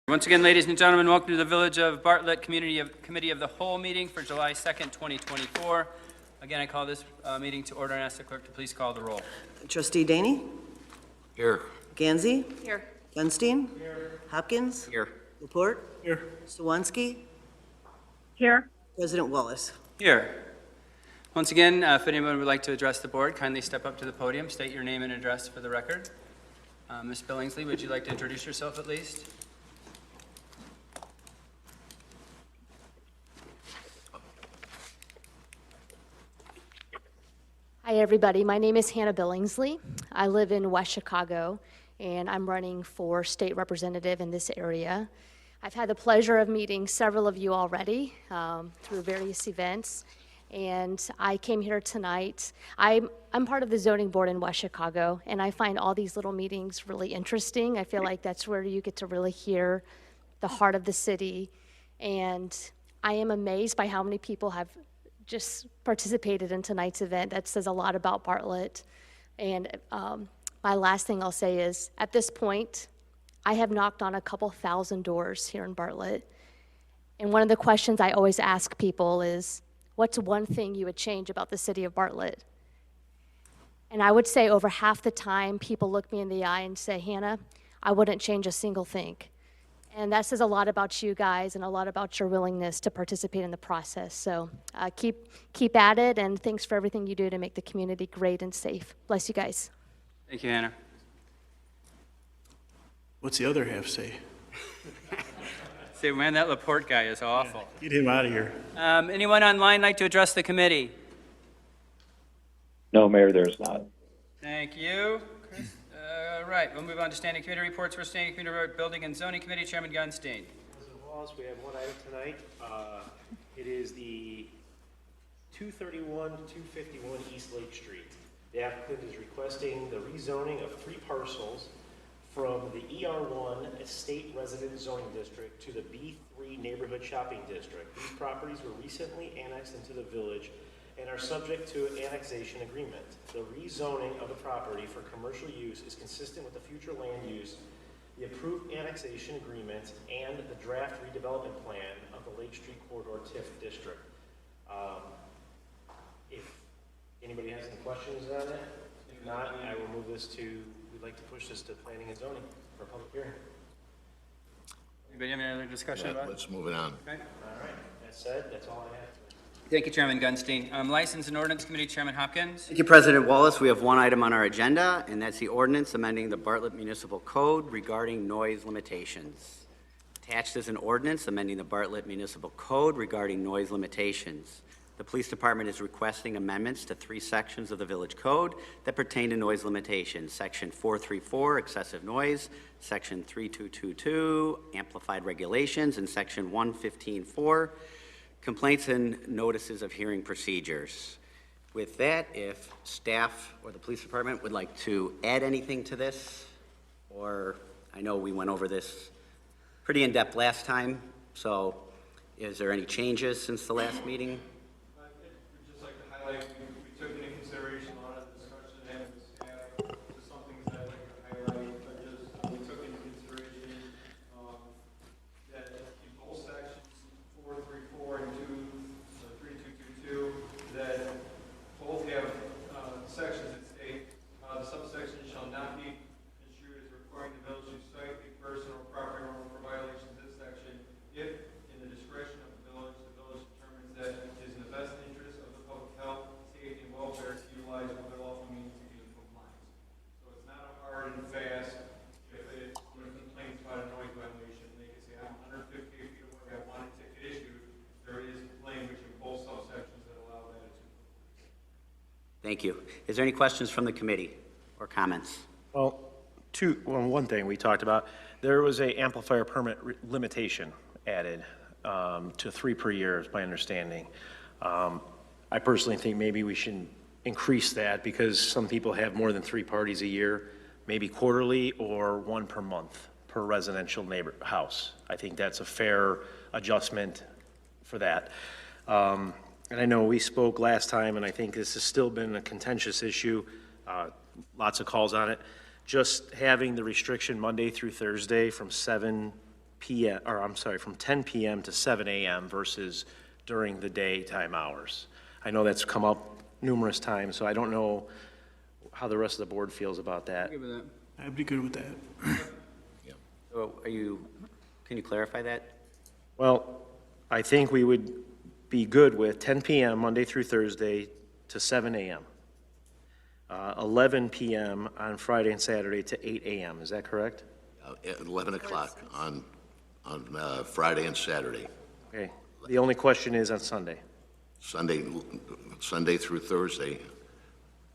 Once again, ladies and gentlemen, welcome to the Village of Bartlett Committee of the Whole meeting for July 2nd, 2024. Again, I call this meeting to order and ask the clerk to please call the roll. Trustee Daney? Here. Gansey? Here. GUNSTEEN? Here. Hopkins? Here. Laporte? Here. Sawanski? Here. President Wallace? Here. Once again, if anyone would like to address the board, kindly step up to the podium, state your name and address for the record. Ms. Billingsley, would you like to introduce yourself at least? Hi, everybody. My name is Hannah Billingsley. I live in West Chicago, and I'm running for state representative in this area. I've had the pleasure of meeting several of you already through various events, and I came here tonight. I'm part of the zoning board in West Chicago, and I find all these little meetings really interesting. I feel like that's where you get to really hear the heart of the city, and I am amazed by how many people have just participated in tonight's event. That says a lot about Bartlett. And my last thing I'll say is, at this point, I have knocked on a couple thousand doors here in Bartlett. And one of the questions I always ask people is, what's one thing you would change about the city of Bartlett? And I would say over half the time, people look me in the eye and say, Hannah, I wouldn't change a single thing. And that says a lot about you guys and a lot about your willingness to participate in the process. So keep at it, and thanks for everything you do to make the community great and safe. Bless you guys. Thank you, Hannah. What's the other half say? Say, man, that Laporte guy is awful. Get him out of here. Anyone online like to address the committee? No, Mayor, there's not. Thank you, Chris. Right, we'll move on to standing committee reports. For standing committee building and zoning committee, Chairman GUNSTEEN. President Wallace, we have one item tonight. It is the 231 to 251 East Lake Street. The applicant is requesting the rezoning of 3 parcels from the ER1 Estate Resident Zoning District to the B3 Neighborhood Shopping District. These properties were recently annexed into the village and are subject to an annexation agreement. The rezoning of the property for commercial use is consistent with the future land use, the approved annexation agreement, and the draft redevelopment plan of the Lake Street Corridor TIF district. If anybody has any questions on it, if not, I will move this to, we'd like to push this to planning and zoning for a public hearing. Anybody have any other discussion about it? Let's move it on. Okay. All right, that said, that's all I have. Thank you, Chairman GUNSTEEN. License and Ordinance Committee, Chairman Hopkins. Thank you, President Wallace. We have one item on our agenda, and that's the ordinance amending the Bartlett Municipal Code regarding noise limitations. Attached is an ordinance amending the Bartlett Municipal Code regarding noise limitations. The Police Department is requesting amendments to 3 sections of the Village Code that pertain to noise limitations. Section 434, excessive noise, Section 3222, amplified regulations, and Section 115.4, complaints and notices of hearing procedures. With that, if staff or the police department would like to add anything to this, or I know we went over this pretty in-depth last time, so is there any changes since the last meeting? I'd just like to highlight, we took into consideration a lot of the discussion and just some things that I'd like to highlight. We took into consideration that in both sections 434 and 3222, that both have sections that state the subsection shall not be construed as requiring the village to cite a person or property owner for violations of this section if, in the discretion of the village determines that it is in the best interest of the public health, safety, and welfare to utilize other lawful means to be in compliance. So it's not a hard and fast. If it complains about a noise violation, they can say, I'm 150 feet away, I want a ticket issued. There is language in both subsections that allow that. Thank you. Is there any questions from the committee or comments? Well, one thing we talked about, there was a amplifier permit limitation added to 3 per year, is my understanding. I personally think maybe we should increase that because some people have more than 3 parties a year, maybe quarterly or 1 per month per residential neighbor house. I think that's a fair adjustment for that. And I know we spoke last time, and I think this has still been a contentious issue, lots of calls on it. Just having the restriction Monday through Thursday from 7 PM, or I'm sorry, from 10 PM to 7 AM versus during the daytime hours. I know that's come up numerous times, so I don't know how the rest of the board feels about that. Good with that. I'd be good with that. So can you clarify that? Well, I think we would be good with 10 PM Monday through Thursday to 7 AM. 11 PM on Friday and Saturday to 8 AM, is that correct? At 11 o'clock on Friday and Saturday. Okay, the only question is on Sunday. Sunday through Thursday,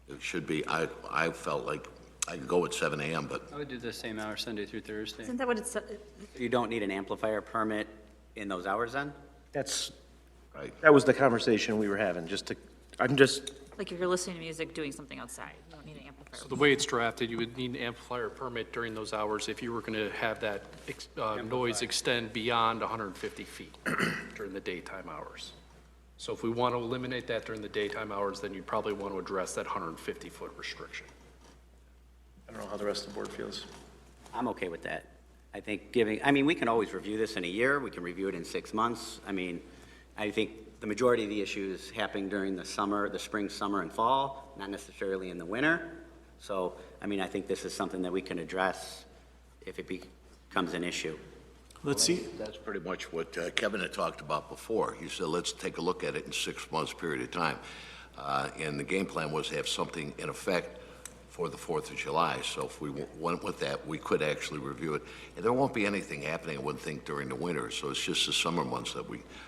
it should be, I felt like I could go at 7 AM, but I would do the same hour Sunday through Thursday. Isn't that what it's, You don't need an amplifier permit in those hours then? That was the conversation we were having, I'm just, like if you're listening to music, doing something outside, you don't need an amplifier. So the way it's drafted, you would need an amplifier permit during those hours if you were going to have that noise extend beyond 150 feet during the daytime hours. So if we want to eliminate that during the daytime hours, then you'd probably want to address that 150-foot restriction. I don't know how the rest of the board feels. I'm okay with that. I think we can always review this in a year, we can review it in 6 months. I think the majority of the issues happen during the spring, summer, and fall, not necessarily in the winter. So, I think this is something that we can address if it becomes an issue. Let's see. that's pretty much what Kevin had talked about before. He said, let's take a look at it in 6 months period of time. And the game plan was to have something in effect for the 4th of July. So if we went with that, we could actually review it. And there won't be anything happening, I wouldn't think, during the winter. So it's just the summer months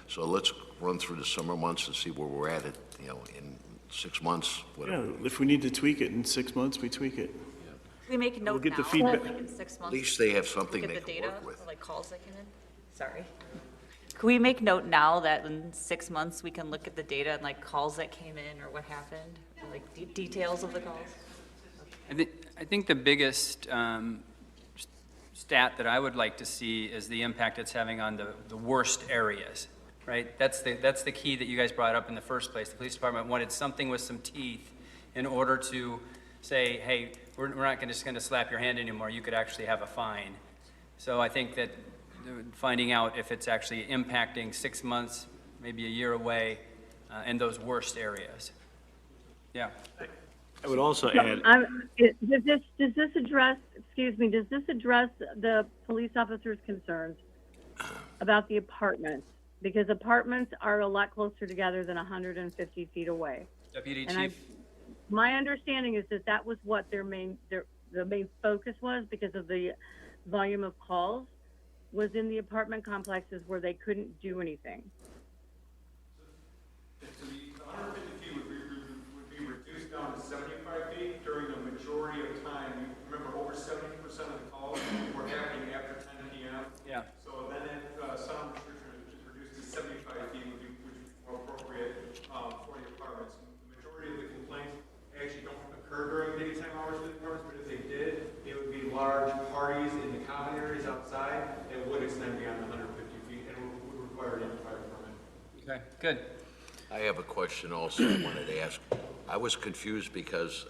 so let's run through the summer months and see where we're at it, in 6 months, Yeah, whatever. if we need to tweak it in 6 months, we tweak it. Can we make note get now, the feedback. like in 6 At months? least they have something Look they at the can data, work with. like calls that came in? Sorry. Can we make note now that in 6 months, we can look at the data and like calls that came in or what happened? Or, like details of the calls? I think the biggest stat that I would like to see is the impact it's having on the worst areas, right? That's the key that you guys brought up in the first place. The police department wanted something with some teeth in order to say, hey, we're not just going to slap your hand anymore. You could actually have a fine. So I think that finding out if it's actually impacting 6 months, maybe a year away, in those worst areas. Yeah. I would also add, Does this address, does this address the police officer's concerns about the apartments? Because apartments are a lot closer together than 150 feet away. Deputy And Chief, my understanding is that was what the main focus was, because of the volume of calls, was in the apartment complexes where they couldn't do anything. So the 150 feet would be reduced down to 75 feet during the majority of time. You remember, over 70% of the calls were happening after 10 p.m. yeah. So then that sound restriction is reduced to 75 feet, which would be more appropriate for the apartments. The majority of the complaints actually don't occur during daytime hours of the apartments, but if they did, it would be large parties in the common areas outside that would extend beyond the 150 feet and would require an fire permit. Okay, good. I have a question also I wanted to ask. I was confused because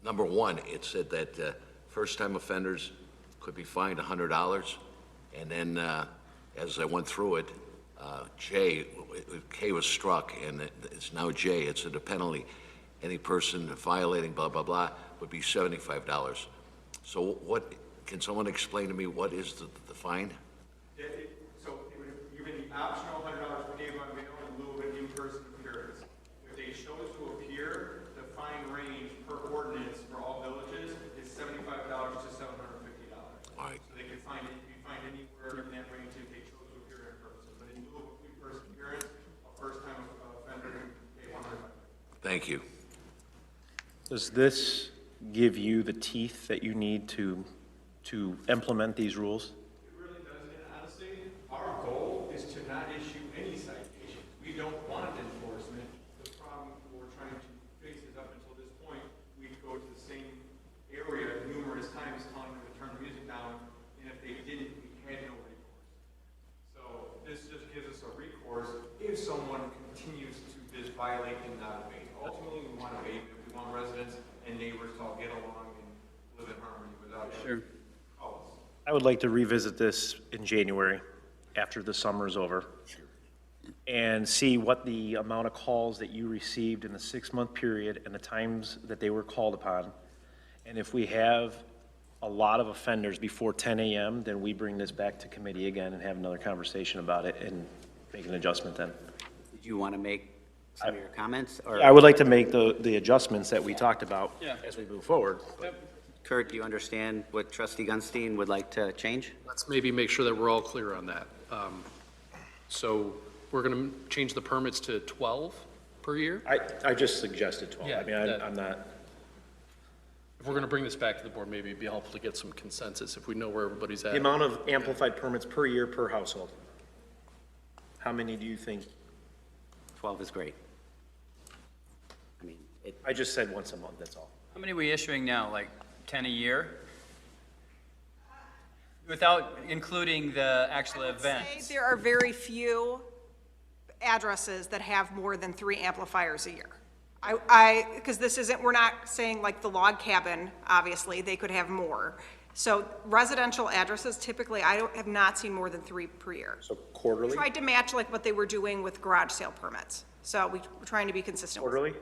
number 1, it said that first-time offenders could be fined $100, and then as I went through it, K was struck, and it's now J. It's the penalty. Any person violating blah, blah, blah would be $75. So can someone explain to me what is the fine? So it would give the optional $100 for name on bail in lieu of an in-person appearance. If they chose to appear, the fine range per ordinance for all villages is $75 to $750. All right. So they could be fined anywhere in that range if they chose to appear in person. But in lieu of an in-person appearance, a first-time offender can pay $100. Thank you. does this give you the teeth that you need to implement these rules? It really does, and honestly, our goal is to not issue any citations. We don't want enforcement. The problem we're trying to fix is up until this point, we'd go to the same area numerous times telling them to turn the music down, and if they didn't, we had no recourse. So this just gives us a recourse if someone continues to just violate and not obey. Ultimately, we want to obey, we want residents and neighbors to all get along and live in harmony without Sure. calls. I would like to revisit this in January, after the summer is over, and see what the amount of calls that you received in the 6-month period and the times that they were called upon. And if we have a lot of offenders before 10 a.m., then we bring this back to committee again and have another conversation about it and make an adjustment then. Did you want to make some of your comments? Or I would like to make the adjustments that we talked about Yeah. as we move forward. Kurt, do you understand what trustee Gunstein would like to change? Let's maybe make sure that we're all clear on that. So we're going to change the permits to 12 per year? I just suggested 12. Yeah, I mean, I'm not, If we're going to bring this back to the board, maybe it'd be helpful to get some consensus if we know where everybody's at. the amount of amplified permits per year per household. How many do you think? 12 is great. I mean, I just said once a month, that's all. How many are we issuing now, like 10 a year? Without including the actual events? There are very few addresses that have more than 3 amplifiers a year. Because this isn't, we're not saying like the log cabin, obviously, they could have more. So residential addresses, typically, have not seen more than 3 per year. So quarterly? Tried to match like what they were doing with garage sale permits. So we're trying to be consistent with it. Quarterly?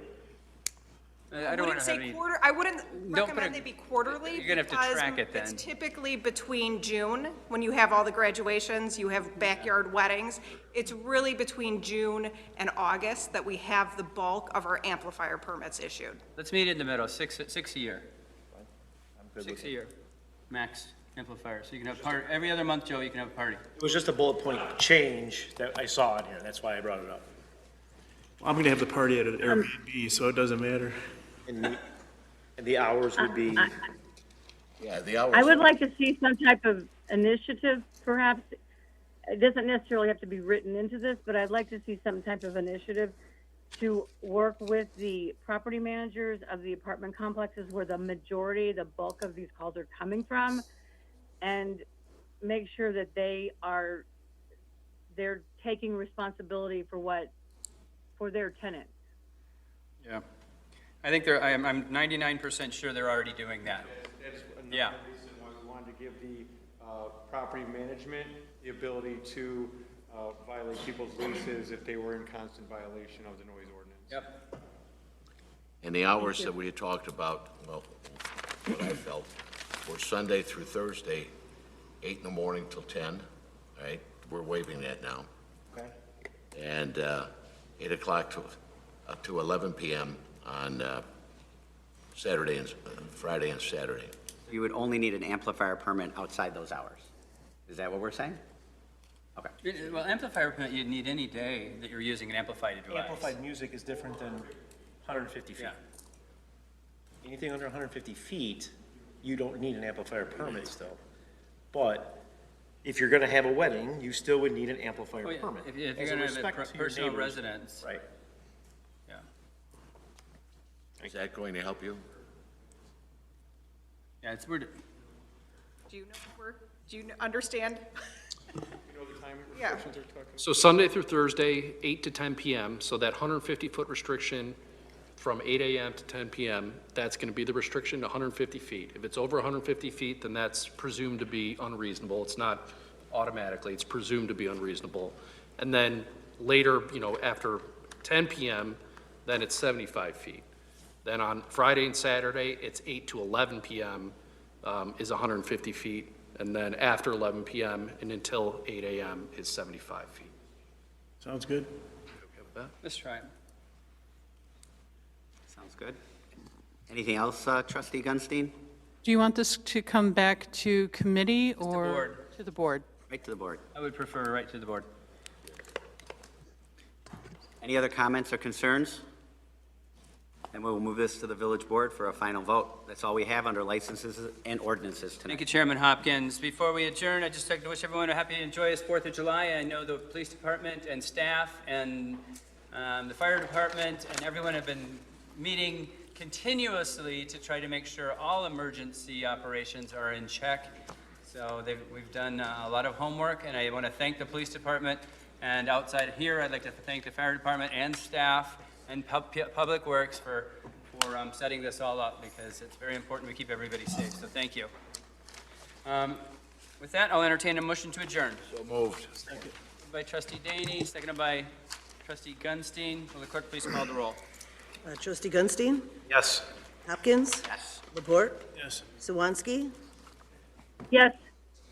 I don't want to have any. I wouldn't Don't put recommend a- they be quarterly. You're gonna have to because track it then. It's typically between June, when you have all the graduations, you have backyard weddings. It's really between June and August that we have the bulk of our amplifier permits issued. Let's meet in the middle, six a year. 6 a year, max amplifier. So you can have every other month, Joe, you can have a party. It was just a bullet point change that I saw in here, that's why I brought it up. I'm going to have the party at an Airbnb, so it doesn't matter. And the hours would be, Yeah, the hours. I would like to see some type of initiative, perhaps. It doesn't necessarily have to be written into this, but I'd like to see some type of initiative to work with the property managers of the apartment complexes where the majority, the bulk of these calls are coming from, and make sure that they're taking responsibility for their tenants. Yeah. I think I'm 99% sure they're already doing that. That's Yeah. another reason why we wanted to give the property management the ability to violate people's leases if they were in constant violation of the noise ordinance. Yep. And the hours that we had talked about, well, what I felt, were Sunday through Thursday, 8 in the morning till 10, right? We're waiving that now. okay, And 8 o'clock to 11 p.m. on Saturday and Friday and Saturday. You would only need an amplifier permit outside those hours. Is that what we're saying? Okay. Well, amplifier permit, you'd need any day that you're using an amplified device. amplified music is different than 150 feet. Yeah. Anything under 150 feet, you don't need an amplifier permit still. But if you're gonna have a wedding, you still would need an amplifier Oh, yeah. permit. If you're as a going to have respect a to your personal neighbors. residence. Right. Yeah. Is that going to help you? Yeah, it's weird. Do you understand? You know the time Yeah. restrictions are talking? So Sunday through Thursday, 8 to 10 PM, so that 150-foot restriction from 8 AM to 10 PM, that's going to be the restriction, 150 feet. If it's over 150 feet, then that's presumed to be unreasonable. It's not automatically, it's presumed to be unreasonable. And then later, after 10 PM, then it's 75 feet. Then on Friday and Saturday, it's 8 to 11 PM is 150 feet. And then after 11 PM and until 8 AM is 75 feet. Sounds good. Let's try it. Sounds good. Anything else, trustee Gunstein? Do you want this to come back to committee the or? board. To the board. Right to the board. I would prefer right to the board. Any other comments or concerns? And we'll move this to the village board for a final vote. That's all we have under licenses and ordinances Thank tonight. you, Chairman Hopkins. Before we adjourn, I'd just like to wish everyone a happy and joyous 4th of July. I know the police department and staff and the fire department and everyone have been meeting continuously to try to make sure all emergency operations are in check. So we've done a lot of homework, and I want to thank the police department. And outside here, I'd like to thank the fire department and staff and Public Works for setting this all up, because it's very important we keep everybody safe, so thank you. With that, I'll entertain a motion to adjourn. So moved. Moved by trustee Daney, seconded by trustee Gunstein. Will the clerk please call the roll? Trustee Gunstein? Yes. Hopkins? Yes. Laporte? Yes. Sawansky? Yes.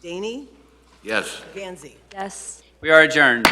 Daney? Yes. Gansey? Yes. We are adjourned.